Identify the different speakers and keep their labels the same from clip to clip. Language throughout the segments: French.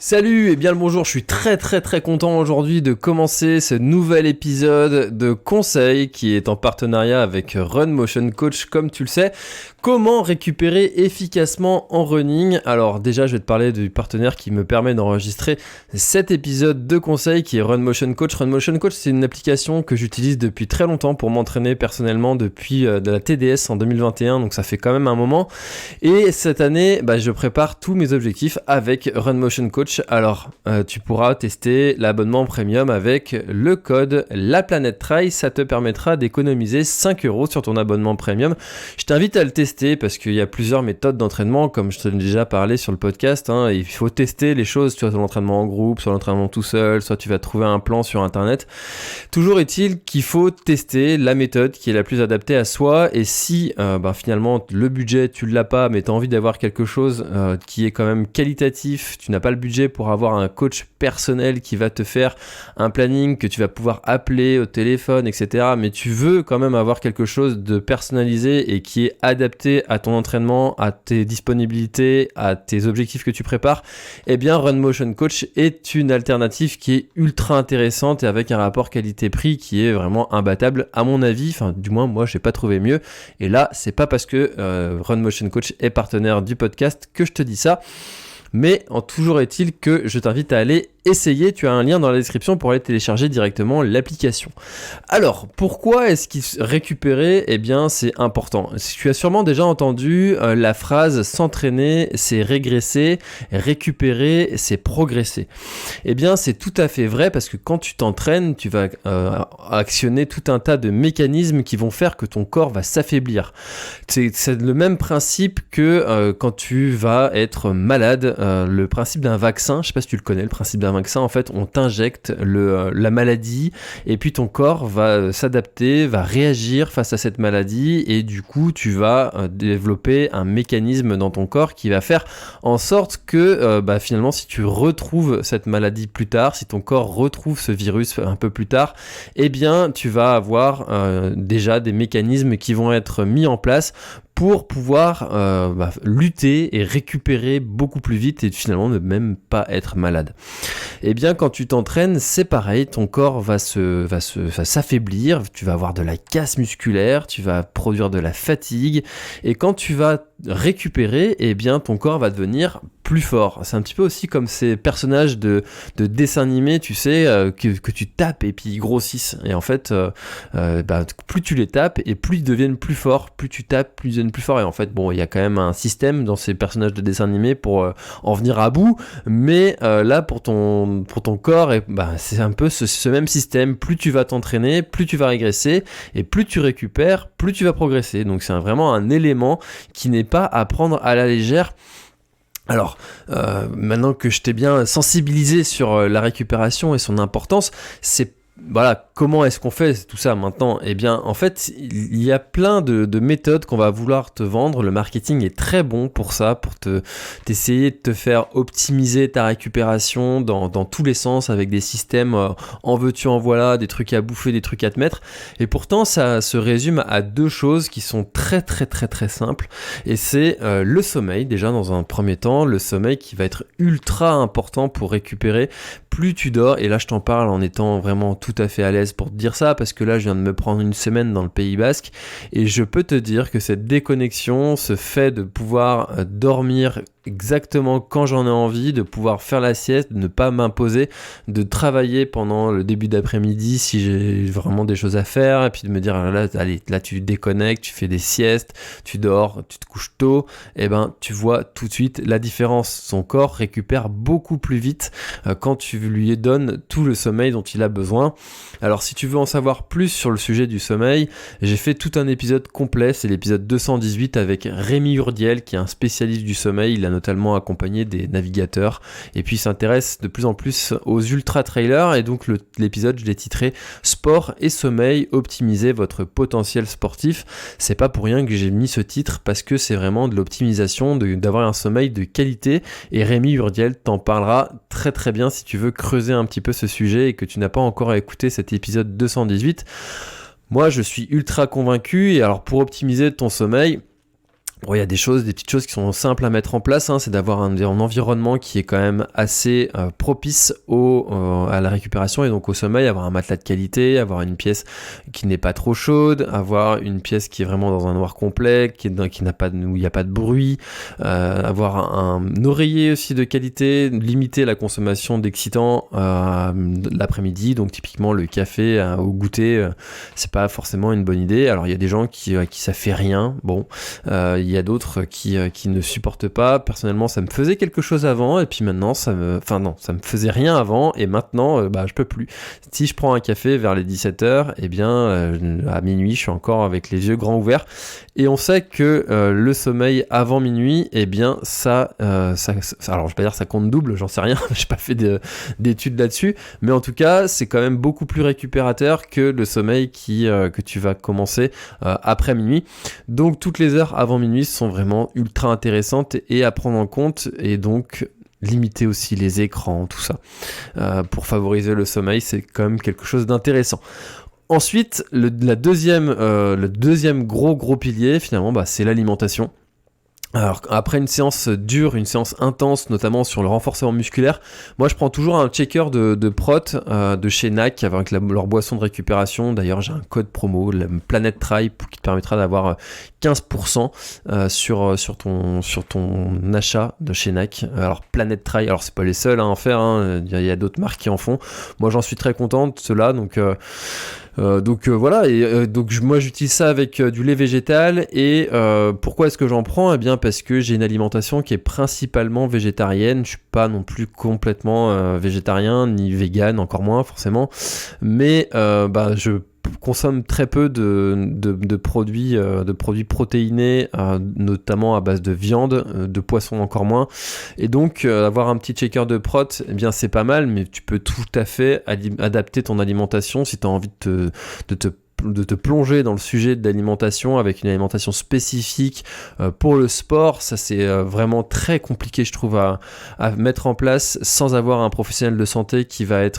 Speaker 1: Salut et bien le bonjour, je suis très content aujourd'hui de commencer ce nouvel épisode de Conseil qui est en partenariat avec Run Motion Coach comme tu le sais. Comment récupérer efficacement en running? Alors déjà je vais te parler du partenaire qui me permet d'enregistrer cet épisode de Conseil qui est Run Motion Coach. Run Motion Coach c'est une application que j'utilise depuis très longtemps pour m'entraîner personnellement depuis de la TDS en 2021, donc ça fait quand même un moment. Et cette année je prépare tous mes objectifs avec Run Motion Coach. Alors, tu pourras tester l'abonnement premium avec le code LaPlanèteTrail. Ça te permettra d'économiser 5€ sur ton abonnement premium. Je t'invite à le tester parce qu'il y a plusieurs méthodes d'entraînement, comme je te l'ai déjà parlé sur le podcast. Il faut tester les choses, soit sur l'entraînement en groupe, soit l'entraînement tout seul, soit tu vas trouver un plan sur Internet. Toujours est-il qu'il faut tester la méthode qui est la plus adaptée à soi. Et si finalement le budget, tu ne l'as pas, mais tu as envie d'avoir quelque chose qui est quand même qualitatif, tu n'as pas le budget pour avoir un coach personnel qui va te faire un planning que tu vas pouvoir appeler au téléphone, etc. Mais tu veux quand même avoir quelque chose de personnalisé et qui est adapté à ton entraînement, à tes disponibilités, à tes objectifs que tu prépares, eh bien Run Motion Coach est une alternative qui est ultra intéressante et avec un rapport qualité-prix qui est vraiment imbattable à mon avis. Enfin, du moins, moi, j'ai pas trouvé mieux. Et là, c'est pas parce que Run Motion Coach est partenaire du podcast que je te dis ça. Mais toujours est-il que je t'invite à aller essayer, tu as un lien dans la description pour aller télécharger directement l'application. Alors, pourquoi est-ce qu'il récupérer? Eh bien, c'est important. Tu as sûrement déjà entendu la phrase « s'entraîner, c'est régresser, récupérer, c'est progresser ». Eh bien, c'est tout à fait vrai parce que quand tu t'entraînes, tu vas actionner tout un tas de mécanismes qui vont faire que ton corps va s'affaiblir. C'est le même principe que quand tu vas être malade, le principe d'un vaccin, je ne sais pas si tu le connais, le principe d'un vaccin, en fait, on t'injecte la maladie et puis ton corps va s'adapter, va réagir face à cette maladie et du coup, tu vas développer un mécanisme dans ton corps qui va faire en sorte que finalement, si tu retrouves cette maladie plus tard, si ton corps retrouve ce virus un peu plus tard, eh bien, tu vas avoir déjà des mécanismes qui vont être mis en place pour pouvoir lutter et récupérer beaucoup plus vite et finalement ne même pas être malade. Et bien quand tu t'entraînes, c'est pareil, ton corps va s'affaiblir, tu vas avoir de la casse musculaire, tu vas produire de la fatigue et quand tu vas récupérer, eh bien ton corps va devenir plus fort. C'est un petit peu aussi comme ces personnages de dessins animés, tu sais, que tu tapes et puis ils grossissent. Et en fait, plus tu les tapes et plus ils deviennent plus forts, plus tu tapes, plus ils deviennent plus forts. Et en fait, bon, il y a quand même un système dans ces personnages de dessins animés pour en venir à bout. Mais là, pour ton corps, c'est un peu ce même système. Plus tu vas t'entraîner, plus tu vas régresser et plus tu récupères, plus tu vas progresser. Donc c'est vraiment un élément qui n'est pas à prendre à la légère. Alors, maintenant que je t'ai bien sensibilisé sur la récupération et son importance, comment est-ce qu'on fait tout ça maintenant? Eh bien, en fait, il y a plein de méthodes qu'on va vouloir te vendre. Le marketing est très bon pour ça, pour t'essayer de te faire optimiser ta récupération dans tous les sens avec des systèmes en veux-tu, en voilà, des trucs à bouffer, des trucs à te mettre. Et pourtant, ça se résume à deux choses qui sont très simples. Et c'est le sommeil, déjà dans un premier temps, le sommeil qui va être ultra important pour récupérer. Plus tu dors, et là je t'en parle en étant vraiment tout à fait à l'aise pour te dire ça, parce que là je viens de me prendre une semaine dans le Pays Basque, et je peux te dire que cette déconnexion, ce fait de pouvoir dormir exactement quand j'en ai envie, de pouvoir faire la sieste, de ne pas m'imposer, de travailler pendant le début d'après-midi si j'ai vraiment des choses à faire, et puis de me dire là tu déconnectes, tu fais des siestes, tu dors, tu te couches tôt, et tu vois tout de suite la différence. Son corps récupère beaucoup plus vite quand tu lui donnes tout le sommeil dont il a besoin. Alors si tu veux en savoir plus sur le sujet du sommeil, j'ai fait tout un épisode complet, c'est l'épisode 218 avec Rémi Urdiel qui est un spécialiste du sommeil. Il a notamment accompagné des navigateurs et puis il s'intéresse de plus en plus aux ultra-trailers et donc l'épisode je l'ai titré Sport et sommeil, optimiser votre potentiel sportif. C'est pas pour rien que j'ai mis ce titre parce que c'est vraiment de l'optimisation, d'avoir un sommeil de qualité et Rémi Urdiel t'en parlera très bien si tu veux creuser un petit peu ce sujet et que tu n'as pas encore écouté cet épisode 218. Moi je suis ultra convaincu et alors pour optimiser ton sommeil, Bon, il y a des petites choses qui sont simples à mettre en place, hein, c'est d'avoir un environnement qui est quand même assez propice à la récupération et donc au sommeil, avoir un matelas de qualité, avoir une pièce qui n'est pas trop chaude, avoir une pièce qui est vraiment dans un noir complet, où il n'y a pas de bruit, avoir un oreiller aussi de qualité, limiter la consommation d'excitants l'après-midi, donc typiquement le café au goûter, c'est pas forcément une bonne idée. Alors il y a des gens qui ça fait rien, bon, il y a d'autres qui ne supportent pas. Personnellement, ça me faisait quelque chose avant, et puis maintenant, ça me faisait rien avant, et maintenant, je peux plus. Si je prends un café vers les 17h, eh bien, à minuit, je suis encore avec les yeux grands ouverts, et on sait que le sommeil avant minuit, eh bien, alors je vais pas dire ça compte double, j'en sais rien, j'ai pas fait d'études là-dessus, mais en tout cas, c'est quand même beaucoup plus récupérateur que le sommeil que tu vas commencer après minuit. Donc, toutes les heures avant minuit sont vraiment ultra intéressantes et à prendre en compte, et donc limiter aussi les écrans, tout ça, pour favoriser le sommeil, c'est quand même quelque chose d'intéressant. Ensuite, le deuxième gros pilier, finalement, c'est l'alimentation. Alors après une séance dure, une séance intense, notamment sur le renforcement musculaire, moi je prends toujours un checker de prot de chez NAC avec leur boisson de récupération. D'ailleurs j'ai un code promo, le Planet Try, qui te permettra d'avoir 15% sur ton achat de chez NAC. Alors Planet Try, alors c'est pas les seuls à en faire, hein. Il y a d'autres marques qui en font. Moi j'en suis très content de cela, donc voilà, et donc moi j'utilise ça avec du lait végétal, et pourquoi est-ce que j'en prends ? Eh bien parce que j'ai une alimentation qui est principalement végétarienne, je suis pas non plus complètement végétarien, ni vegan, encore moins forcément, mais je consomme très peu de produits protéinés, notamment à base de viande, de poisson encore moins, et donc avoir un petit checker de prot, eh bien c'est pas mal, mais tu peux tout à fait adapter ton alimentation si tu as envie de te plonger dans le sujet de l'alimentation avec une alimentation spécifique pour le sport. Ça c'est vraiment très compliqué, je trouve, à mettre en place sans avoir un professionnel de santé qui va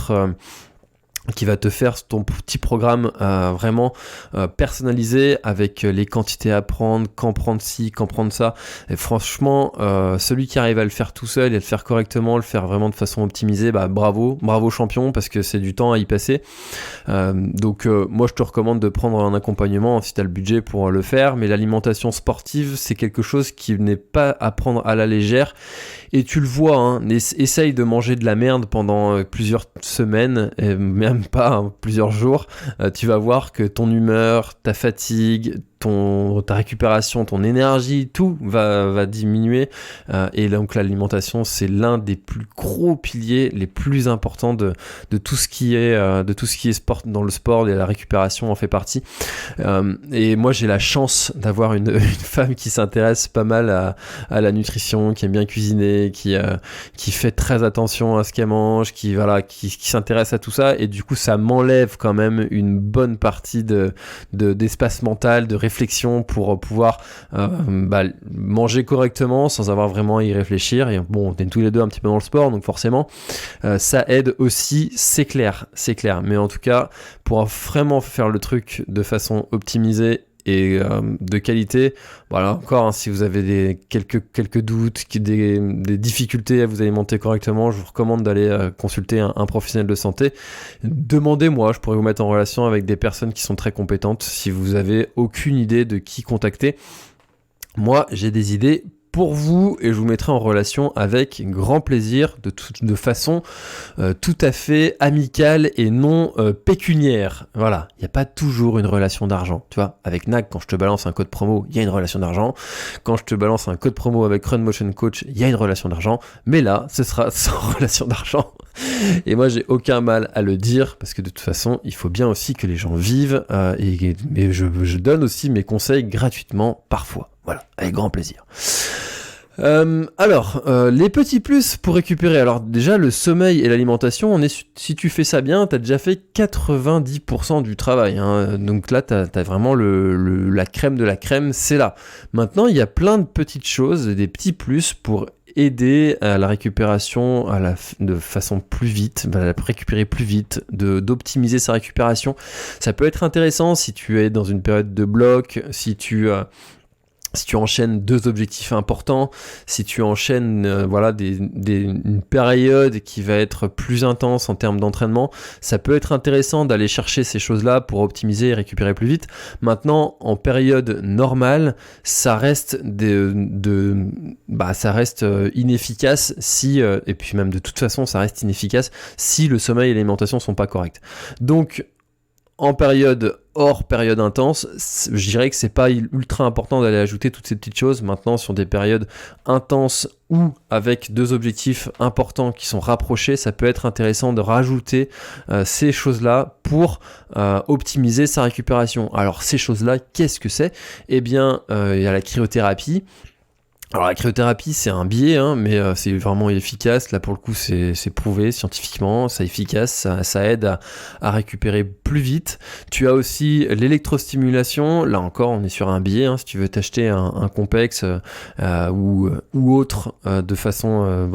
Speaker 1: te faire ton petit programme vraiment personnalisé avec les quantités à prendre, quand prendre ci, quand prendre ça. Et franchement, celui qui arrive à le faire tout seul et le faire correctement, le faire vraiment de façon optimisée, bravo champion, parce que c'est du temps à y passer. Donc moi je te recommande de prendre un accompagnement si tu as le budget pour le faire, mais l'alimentation sportive c'est quelque chose qui n'est pas à prendre à la légère, et tu le vois, hein, essaye de manger de la merde pendant plusieurs semaines, et même pas plusieurs jours, tu vas voir que ton humeur, ta fatigue, ta récupération, ton énergie, tout va diminuer, et donc l'alimentation c'est l'un des plus gros piliers, les plus importants de tout ce qui est sport, dans le sport, et la récupération en fait partie, et moi j'ai la chance d'avoir une femme qui s'intéresse pas mal à la nutrition, qui aime bien cuisiner, qui fait très attention à ce qu'elle mange, qui s'intéresse à tout ça, et du coup ça m'enlève quand même une bonne partie d'espace mental, de réflexion pour pouvoir manger correctement sans avoir vraiment à y réfléchir. Et bon, on est tous les deux un petit peu dans le sport, donc forcément ça aide aussi, c'est clair, mais en tout cas pour vraiment faire le truc de façon optimisée et de qualité, voilà, encore, hein, si vous avez quelques doutes, des difficultés à vous alimenter correctement, je vous recommande d'aller consulter un professionnel de santé. Demandez-moi, je pourrais vous mettre en relation avec des personnes qui sont très compétentes si vous avez aucune idée de qui contacter. Moi j'ai des idées pour vous, et je vous mettrai en relation avec grand plaisir, de façon tout à fait amicale et non pécuniaire. Voilà, il n'y a pas toujours une relation d'argent. Tu vois, avec NAC, quand je te balance un code promo, il y a une relation d'argent. Quand je te balance un code promo avec Run Motion Coach, il y a une relation d'argent. Mais là, ce sera sans relation d'argent. Et moi, j'ai aucun mal à le dire, parce que de toute façon, il faut bien aussi que les gens vivent, mais je donne aussi mes conseils gratuitement parfois. Voilà, avec grand plaisir. Les petits plus pour récupérer. Alors déjà, le sommeil et l'alimentation, si tu fais ça bien, t'as déjà fait 90% du travail, hein. Donc là, t'as vraiment la crème de la crème, c'est là. Maintenant, il y a plein de petites choses, des petits plus pour aider à la récupération de façon plus vite, récupérer plus vite, d'optimiser sa récupération. Ça peut être intéressant si tu es dans une période de bloc, si tu Si tu enchaînes 2 objectifs importants, si tu enchaînes une période qui va être plus intense en termes d'entraînement, ça peut être intéressant d'aller chercher ces choses-là pour optimiser et récupérer plus vite. Maintenant, en période normale, ça reste inefficace et puis même de toute façon, ça reste inefficace si le sommeil et l'alimentation sont pas corrects. Donc, en hors période intense, je dirais que c'est pas ultra important d'aller ajouter toutes ces petites choses. Maintenant, sur des périodes intenses ou avec 2 objectifs importants qui sont rapprochés, ça peut être intéressant de rajouter ces choses-là pour optimiser sa récupération. Alors ces choses-là, qu'est-ce que c'est ? Eh bien, il y a la cryothérapie. Alors la cryothérapie c'est un biais, mais c'est vraiment efficace. Là pour le coup c'est prouvé scientifiquement, c'est efficace, ça aide à récupérer plus vite. Tu as aussi l'électrostimulation, là encore on est sur un biais, si tu veux t'acheter un complexe ou autre de façon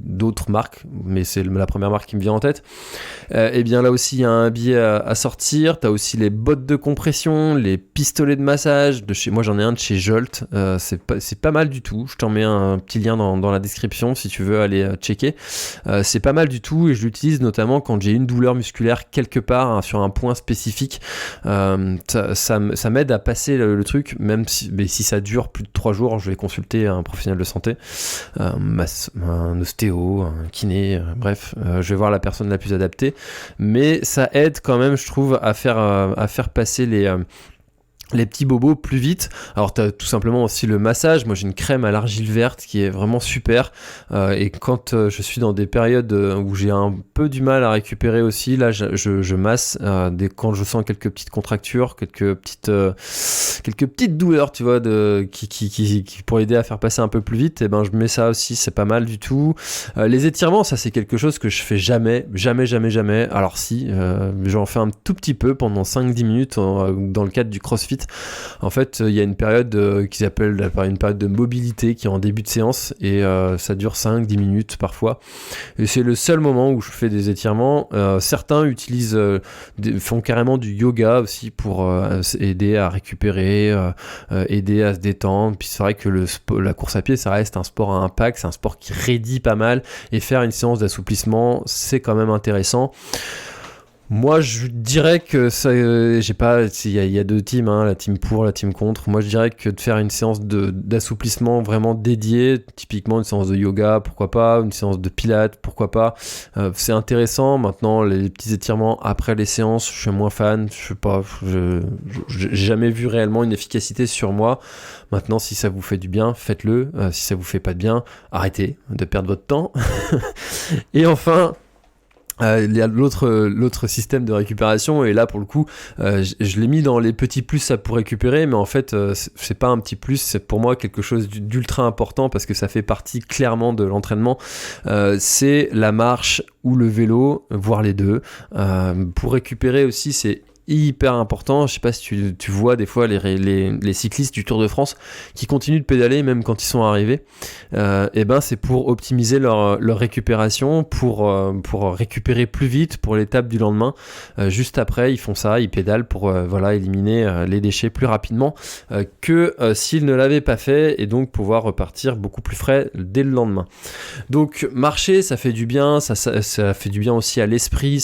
Speaker 1: d'autres marques, mais c'est la première marque qui me vient en tête. Et bien là aussi il y a un biais à sortir. Tu as aussi les bottes de compression, les pistolets de massage, moi j'en ai un de chez Jolt, c'est pas mal du tout, je t'en mets un petit lien dans la description si tu veux aller checker. C'est pas mal du tout et je l'utilise notamment quand j'ai une douleur musculaire quelque part sur un point spécifique. Ça m'aide à passer le truc, même si ça dure plus de 3 jours, je vais consulter un professionnel de santé, un ostéo, un kiné, bref, je vais voir la personne la plus adaptée, mais ça aide quand même, je trouve, à faire passer les petits bobos plus vite. Alors t'as tout simplement aussi le massage. Moi j'ai une crème à l'argile verte qui est vraiment super, et quand je suis dans des périodes où j'ai un peu du mal à récupérer aussi, là je masse quand je sens quelques petites contractures, quelques petites douleurs, tu vois, qui pour aider à faire passer un peu plus vite, et ben je mets ça aussi, c'est pas mal du tout. Les étirements, ça c'est quelque chose que je fais jamais. Alors si, j'en fais un tout petit peu pendant 5-10 minutes dans le cadre du CrossFit. En fait, il y a une période qu'ils appellent une période de mobilité qui est en début de séance et ça dure 5-10 minutes parfois. Et c'est le seul moment où je fais des étirements. Certains font carrément du yoga aussi pour aider à récupérer, aider à se détendre. Puis c'est vrai que la course à pied, ça reste un sport à impact, c'est un sport qui raidit pas mal et faire une séance d'assouplissement, c'est quand même intéressant. Moi, je dirais que ça, il y a 2 teams, la team pour, la team contre. Moi, je dirais que de faire une séance d'assouplissement vraiment dédiée, typiquement une séance de yoga, pourquoi pas, une séance de pilates, pourquoi pas, c'est intéressant. Maintenant, les petits étirements après les séances, je suis moins fan. Je sais pas, j'ai jamais vu réellement une efficacité sur moi. Maintenant, si ça vous fait du bien, faites-le. Si ça vous fait pas de bien, arrêtez de perdre votre temps. Et enfin, il y a l'autre système de récupération, et là pour le coup je l'ai mis dans les petits plus ça pour récupérer, mais en fait c'est pas un petit plus, c'est pour moi quelque chose d'ultra important parce que ça fait partie clairement de l'entraînement. C'est la marche ou le vélo, voire les deux. Pour récupérer aussi, c'est hyper important. Je sais pas si tu vois des fois les cyclistes du Tour de France qui continuent de pédaler même quand ils sont arrivés, et ben c'est pour optimiser leur récupération, pour récupérer plus vite pour l'étape du lendemain. Juste après ils font ça, ils pédalent pour éliminer les déchets plus rapidement que s'ils ne l'avaient pas fait, et donc pouvoir repartir beaucoup plus frais dès le lendemain. Donc marcher, ça fait du bien, ça fait du bien aussi à l'esprit,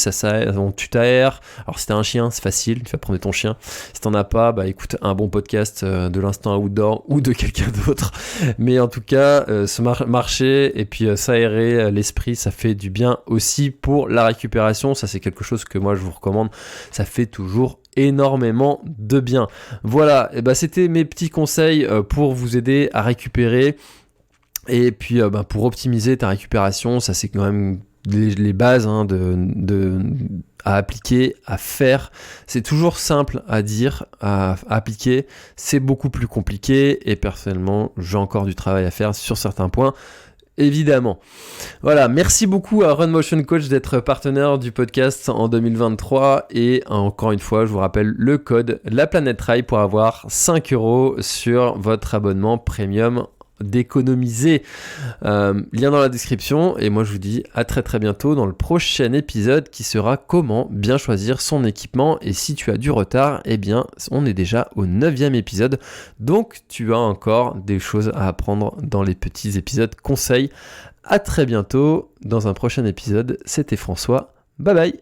Speaker 1: tu t'aères. Alors si t'as un chien, c'est facile, tu vas prendre ton chien. Si t'en as pas, écoute un bon podcast de l'instant outdoor ou de quelqu'un d'autre. Mais en tout cas, marcher et puis s'aérer l'esprit, ça fait du bien aussi pour la récupération. Ça, c'est quelque chose que moi je vous recommande. Ça fait toujours énormément de bien. Voilà, et c'était mes petits conseils pour vous aider à récupérer. Et puis pour optimiser ta récupération, ça c'est quand même les bases à appliquer, à faire. C'est toujours simple à dire, à appliquer. C'est beaucoup plus compliqué et personnellement, j'ai encore du travail à faire sur certains points. Évidemment. Voilà, merci beaucoup à Run Motion Coach d'être partenaire du podcast en 2023, et encore une fois, je vous rappelle le code La Planète Rail pour avoir 5 € sur votre abonnement premium d'économiser. Lien dans la description, et moi je vous dis à très très bientôt dans le prochain épisode qui sera comment bien choisir son équipement. Et si tu as du retard, eh bien on est déjà au 9e épisode, donc tu as encore des choses à apprendre dans les petits épisodes conseils. À très bientôt dans un prochain épisode, c'était François, bye bye.